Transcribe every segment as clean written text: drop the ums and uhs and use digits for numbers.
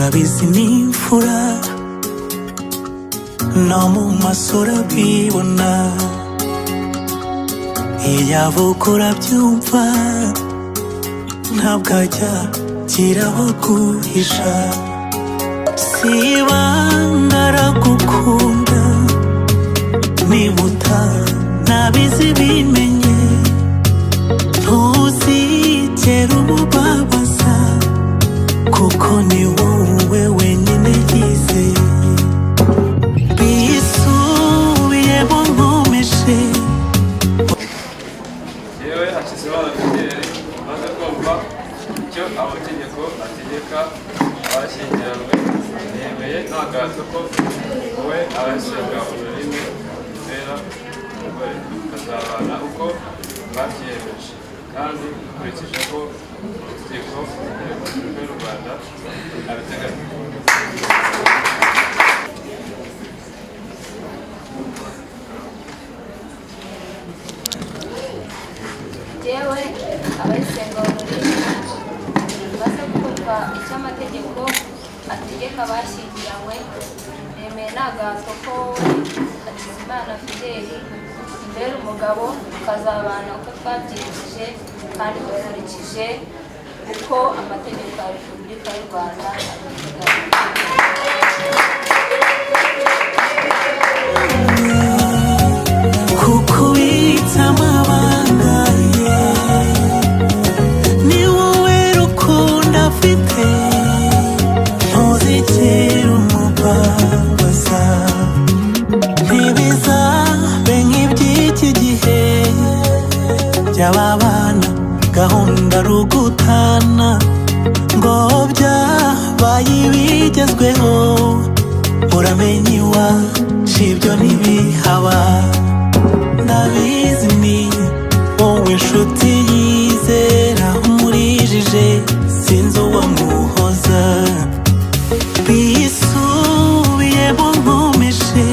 urabizi n'imfura no mu masura bibona iyabo urabyumva ntabwo ajya kiraho guhisha sibanga aragukunda nimuta nabizi bimenye ntuzigera umubabaza kuko ni wowe wenyine yizeye bisubiyemo nkomeje yewe Hakizimana Fidele maze kumva icyo amategeko ategeka abashyingiranywe yemeye nta gahato ko we abashinga ururimi rutera umugore bakazabana uko babyiyemeje kandi ukurikije ko amategeko y'u Rwanda abiteganya. yewe abayisenga ururimi baza kumva icyo amategeko ategeka abashyingiranywe nemeye nta gahato ko Hakizimana Fidele imbere umugabo tukazabana uko twabyiyemeje kandi dukurikije uko amategeko ya Repubulika y'u Rwanda abiteganya. kukubitsa amabanga ye ni wowe rukundo afite ntuzigera umubabaza ntibizabe nk'iby'iki gihe by'ababana gahunda rugutana ngo byabaye ibigezweho uramenye iwacu ibyo ntibihaba ndabizi ni wowe nshuti yizera umurijije sinzi uwamuhoza bisubiyemo nkomeje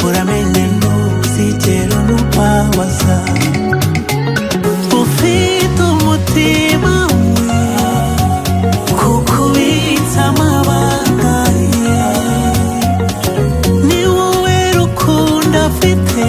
uramenye ntuzigera umubabaza ufite umutima we kukubitsa amabanga ye ni wowe rukundo afite